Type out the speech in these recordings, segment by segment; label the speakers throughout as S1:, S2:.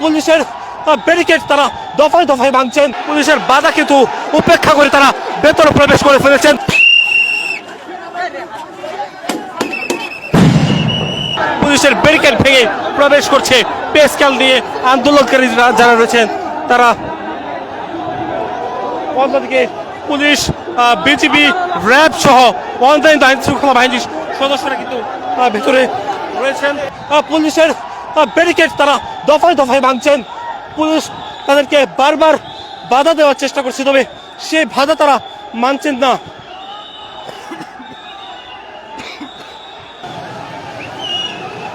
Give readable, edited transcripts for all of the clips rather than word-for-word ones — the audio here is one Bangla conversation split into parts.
S1: পুলিশের ব্যারিকেড তারা দফায় দফায় ভাঙছেন। পুলিশের বাধা কিন্তু উপেক্ষা করে তারা ভেতরে প্রবেশ করে ফেলেছেন। পুলিশের ব্যারিকেড ভেঙে প্রবেশ করছে পে স্কেল নিয়ে আন্দোলনকারী যারা রয়েছেন তারা। অন্যদিকে পুলিশ, বিজিবি, র্যাব সহ অন্যান্য আইন শৃঙ্খলা বাহিনীর সদস্যরা কিন্তু ভেতরে রয়েছেন। পুলিশের ব্যারিকেড তারা দফায় দফায় ভাঙছেন। পুলিশ তাদেরকে বারবার বাধা দেওয়ার চেষ্টা করছে, তবে সেই বাধা তারা মানছেন না।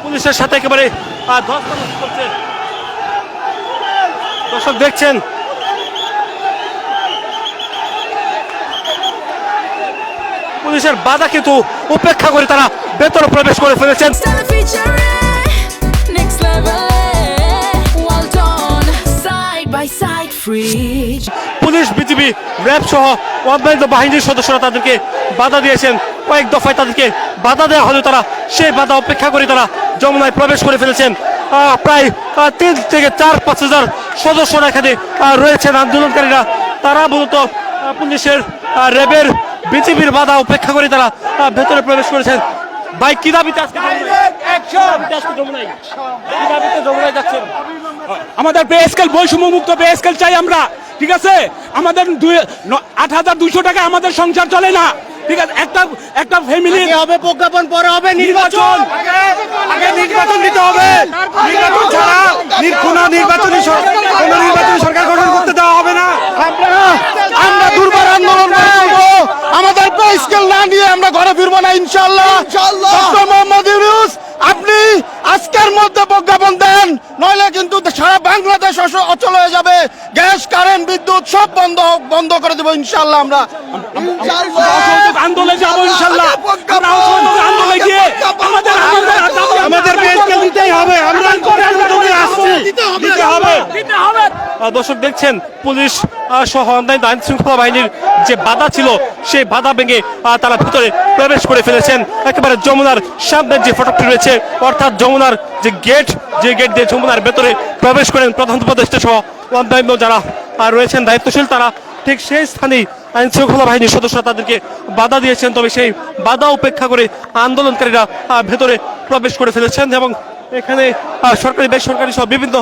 S1: পুলিশের সাথে একেবারে ধস্তাধস্তি করছে। দর্শক দেখছেন পুলিশের বাধা কিন্তু উপেক্ষা করে তারা ভেতরে প্রবেশ করে ফেলেছেন। পুলিশ, বিজিবি, র্যাব সহ অন্যান্য বাহিনীর সদস্যরা তাদেরকে বাধা দিয়েছেন। কয়েক দফায় তাদেরকে বাধা দেওয়া হলেও তারা সেই বাধা উপেক্ষা করে তারা যমুনায় প্রবেশ করে ফেলেছেন। প্রায় 3 থেকে 4-5 হাজার সদস্যরা এখানে রয়েছেন আন্দোলনকারীরা। তারা মূলত পুলিশের, র্যাবের, বিজিবির বাধা উপেক্ষা করে তারা ভেতরে প্রবেশ করেছেন। ভাই কি দাবিতে আজকে যমুনায় যাচ্ছেন?
S2: আমাদের পে স্কেল, বৈষম্য মুক্ত পে স্কেল চাই আমরা, ঠিক আছে? আমাদের 8,200 টাকা আমাদের সংসার চলে না, ঠিক আছে? একটা ফ্যামিলি
S1: হবে প্রজ্ঞাপন, পরে হবে নির্বাচন,
S2: আগে নির্বাচন দিতে হবে। নির্বাচন ছাড়া কোনো নির্বাচনী সরকার গঠন করতে দেওয়া হবে না।
S3: আমরা দুর্বার আন্দোলন করব। আমাদের পে স্কেল না নিয়ে আমরা ঘরে ফিরবো না ইনশাআল্লাহ। ডক্টর মোহাম্মদ ইউনূস, আপনি আজকের মধ্যে প্রজ্ঞাপন দেন, নইলে কিন্তু সারা বাংলাদেশ অচল হয়ে যাবে। গ্যাস, কারেন্ট, বিদ্যুৎ সব বন্ধ করে দেবো ইনশাআল্লাহ। আমরা
S2: আন্দোলনে যাবো ইনশাআল্লাহ। আন্দোলনে গিয়ে
S1: আমাদের পে স্কেল দিতেই হবে। আমরা দিতে হবে। দর্শক দেখছেন পুলিশ সহ অন্যান্য আইন শৃঙ্খলা বাহিনীর যে বাধা ছিল সেই বাধা ভেঙে তারা ভিতরে প্রবেশ করে ফেলেছেন। একেবারে যমুনার সামনের যে ফটকটি রয়েছে, অর্থাৎ যমুনার যে গেট দিয়ে যমুনার ভেতরে প্রবেশ করেন প্রধান উপদেষ্টা সহ অন্যান্য যারা রয়েছেন দায়িত্বশীল, তারা ঠিক সেই স্থানেই আইন শৃঙ্খলা বাহিনীর সদস্যরা তাদেরকে বাধা দিয়েছেন। তবে সেই বাধা উপেক্ষা করে আন্দোলনকারীরা ভেতরে প্রবেশ করে ফেলেছেন এবং এখানে সরকারি, বেসরকারি সহ বিভিন্ন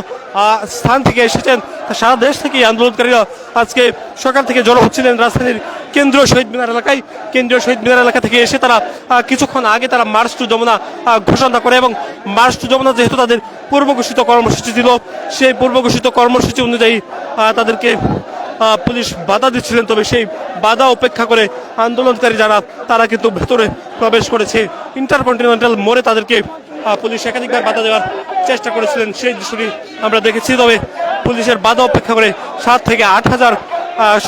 S1: স্থান থেকে এসেছেন। সারা দেশ থেকে আন্দোলনকারীরা আজকে সকাল থেকে জড়ো হচ্ছিলেন রাজধানীর কেন্দ্রীয় শহীদ মিনার এলাকায়। কেন্দ্রীয় শহীদ মিনার এলাকা থেকে এসে তারা কিছুক্ষণ আগে তারা মার্চ টু যমুনা ঘোষণা করে এবং মার্চ টু যমুনা যেহেতু তাদের পূর্ব ঘোষিত কর্মসূচি ছিল, সেই পূর্ব ঘোষিত কর্মসূচি অনুযায়ী তাদেরকে পুলিশ বাধা দিচ্ছিলেন। তবে সেই বাধা উপেক্ষা করে আন্দোলনকারী যারা তারা কিন্তু ভেতরে প্রবেশ করেছে। ইন্টারকন্টিনেন্টাল মোড়ে তাদেরকে পুলিশ একাধিকবার বাধা দেওয়ার চেষ্টা করেছিলেন, সেই দৃশ্যটি আমরা দেখেছি। তবে পুলিশের বাধা উপেক্ষা করে 7 থেকে 8 হাজার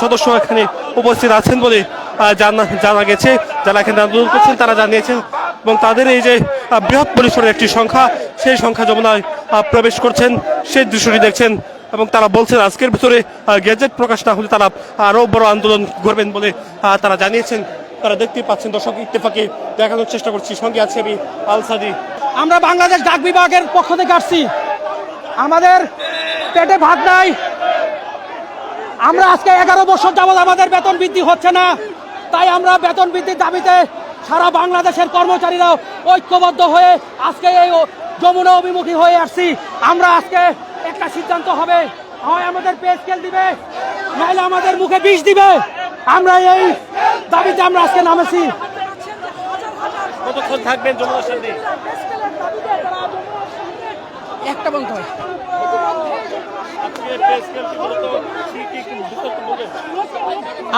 S1: সদস্য এখানে উপস্থিত আছেন বলে জানা গেছে। যারা এখানে আন্দোলন করছেন তারা জানিয়েছেন এবং তাদের এই যে বৃহৎ পরিসরের একটি সংখ্যা, সেই সংখ্যা যমুনায় প্রবেশ করছেন, সেই দৃশ্যটি দেখছেন এবং তারা বলছেন আজকের ভিতরে গেজেট প্রকাশ না হলে তারা আরও বড় আন্দোলন করবেন বলে তারা জানিয়েছেন। তারা দেখতেই পাচ্ছেন দর্শক, ইত্তেফাকে দেখানোর চেষ্টা করছি, সঙ্গে আছে আমি আলসাদি।
S4: আমরা বাংলাদেশ ডাক বিভাগের পক্ষ থেকে আসছি। আমাদের পেটে ভাত নাই। আমরা আজকে 11 বছর যাবৎ আমাদের বেতন বৃদ্ধি হচ্ছে না, তাই আমরা বেতন বৃদ্ধির দাবিতে সারা বাংলাদেশের কর্মচারীরা ঐক্যবদ্ধ হয়ে আজকে এই যমুনা অভিমুখী হয়ে আসছি। আমরা আজকে একটা সিদ্ধান্ত হবে, হয় আমাদের পে স্কেল দিবে, নাহলে আমাদের মুখে বিষ দিবে। আমরা এই দাবিতে আমরা আজকে নামেছি।
S1: কতক্ষণ থাকবেন যমুনার সামনে?
S4: একটা বন্ধ হয়।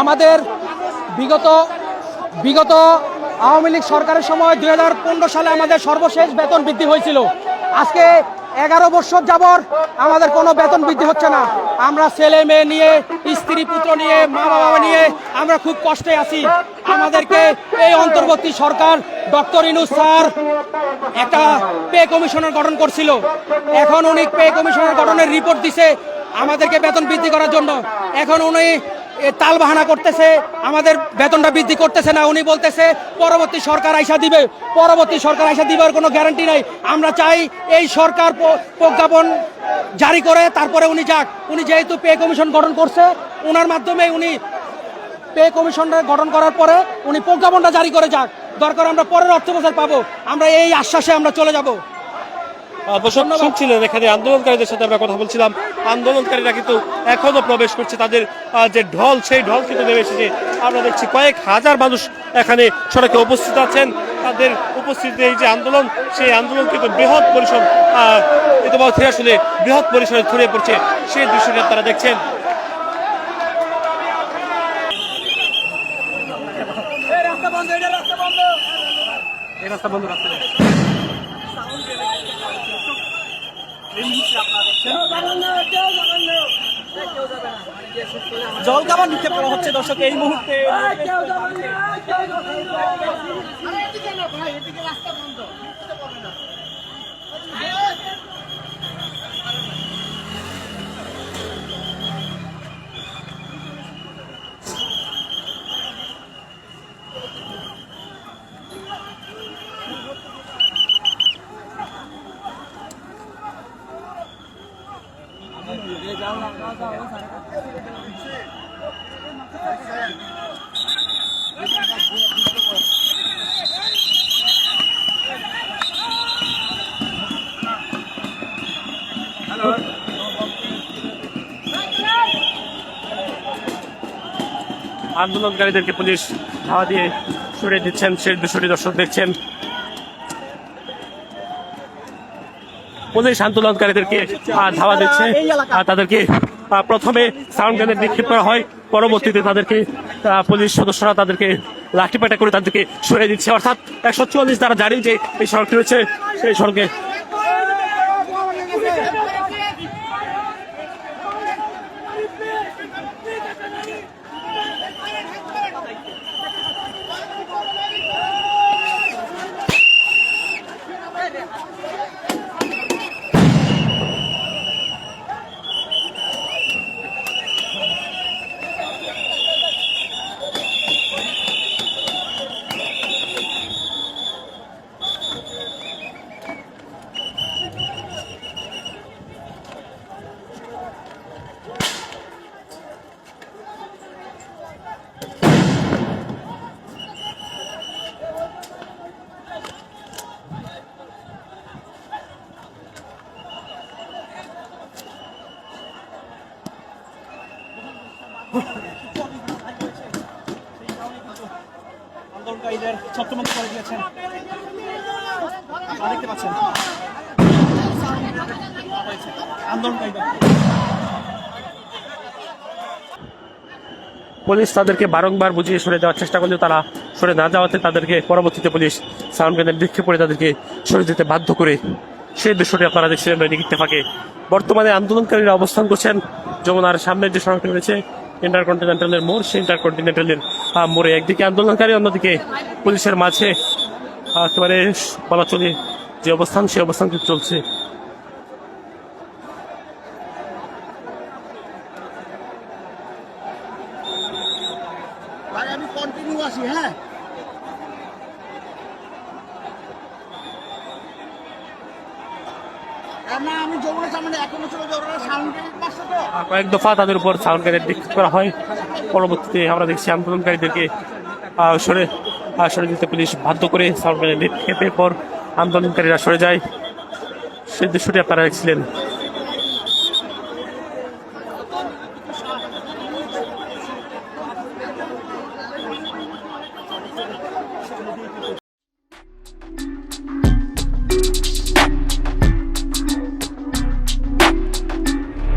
S4: আমাদের বিগত আওয়ামী লীগ সরকারের সময় 2015 সালে আমাদের সর্বশেষ বেতন বৃদ্ধি হয়েছিল। আজকে 11 বছর যাবত আমাদের কোনো বেতন বৃদ্ধি হচ্ছে না। আমরা ছেলে মেয়ে নিয়ে, স্ত্রী পুত্র নিয়ে, মা বাবা নিয়ে আমরা খুব কষ্টে আছি। আমাদেরকে এই অন্তর্বর্তী সরকার ডক্টর ইউনূস স্যার একটা পে কমিশনার গঠন করছিল। এখন উনি পে কমিশনার গঠনের রিপোর্ট দিছে আমাদেরকে বেতন বৃদ্ধি করার জন্য। এখন উনি তাল বাহানা করতেছে, আমাদের বেতনটা বৃদ্ধি করতেছে না। উনি বলতেছে পরবর্তী সরকার আইসা দিবে, পরবর্তী সরকার আইসা দিবার কোনো গ্যারান্টি নাই। আমরা চাই এই সরকার প্রজ্ঞাপন জারি করে তারপরে উনি যাক। উনি যেহেতু পে কমিশন গঠন করছে, ওনার মাধ্যমে উনি পে কমিশনটা গঠন করার পরে উনি প্রজ্ঞাপনটা জারি করে যাক। দরকার আমরা পরের অর্থ বছর পাবো, আমরা এই আশ্বাসে আমরা চলে যাব।
S1: দর্শক শুনছিলেন, এখানে আন্দোলনকারীদের সাথে আমরা কথা বলছিলাম। আন্দোলনকারীরা কিন্তু এখনো প্রবেশ করছে, তাদের যে ঢল সেই ঢল কিন্তু নেমে এসেছে। আমরা দেখছি কয়েক হাজার মানুষ এখানে সড়কে উপস্থিত আছেন। তাদের উপস্থিতিতে এই যে আন্দোলন, সেই আন্দোলন কিন্তু বৃহৎ পরিসর ইতিমধ্যে আসলে বৃহৎ পরিসরে ছড়িয়ে পড়ছে, সেই দৃশ্যটি আপনারা দেখছেন।
S4: জল কামান নিক্ষেপ করা হচ্ছে দর্শক এই মুহূর্তে।
S1: আন্দোলনকারীদেরকে পুলিশ ধাওয়া দিয়ে সরিয়ে দিচ্ছেন, সেই দৃশ্যটি দর্শক দেখছেন। পুলিশ আন্দোলনকারীদেরকে ধাওয়া দিচ্ছে, তাদেরকে প্রথমে সাউন্ড গ্রেনেড নিক্ষেপ করা হয়, পরবর্তীতে তাদেরকে পুলিশ সদস্যরা তাদেরকে লাঠিপেটা করে তাদেরকে সরিয়ে দিচ্ছে। অর্থাৎ 144 দ্বারা জানি যে এই সড়কটি রয়েছে, সেই সড়কে
S4: আন্দোলনকারীদের ছত্রমুক্ত করে দিয়েছেন, দেখতে পাচ্ছেন আন্দোলনকারীদের।
S1: পুলিশ তাদেরকে বারংবার বুঝিয়ে সরে যাওয়ার চেষ্টা করলেও তারা সরে না যাওয়াতে তাদেরকে পরবর্তীতে পুলিশ সাউন্ড গ্রেনেড নিক্ষেপ করে তাদেরকে সরে যেতে বাধ্য করে, সেই দৃশ্যটি আপনারা দেখছিলেন দৈনিক ইত্তেফাকে। বর্তমানে আন্দোলনকারীরা অবস্থান করছেন যমুনার সামনের যে সড়কটি রয়েছে ইন্টারকন্টিনেন্টালের মোড়, সেই ইন্টারকন্টিনেন্টালের মোড়ে। একদিকে আন্দোলনকারী, অন্যদিকে পুলিশের মাঝে একেবারে বলা চলে যে অবস্থান, সেই অবস্থান কিন্তু চলছে।
S3: আমি কন্টিনিউ আসি। হ্যাঁ, আমি যমুনার সামনে এখনো চলে যাবো, সাউন্ড গ্রেনেড মারছে তো।
S1: কয়েক দফা তাদের উপর সাউন্ড গ্রেনেড নিক্ষেপ করা হয়, পরবর্তীতে আমরা দেখছি আন্দোলনকারীদেরকে সরে যেতে পুলিশ বাধ্য করে সাউন্ড গ্রেনেড নিক্ষেপের পর আন্দোলনকারীরা সরে যায়, সেই দৃশ্যটি আপনারা দেখছিলেন।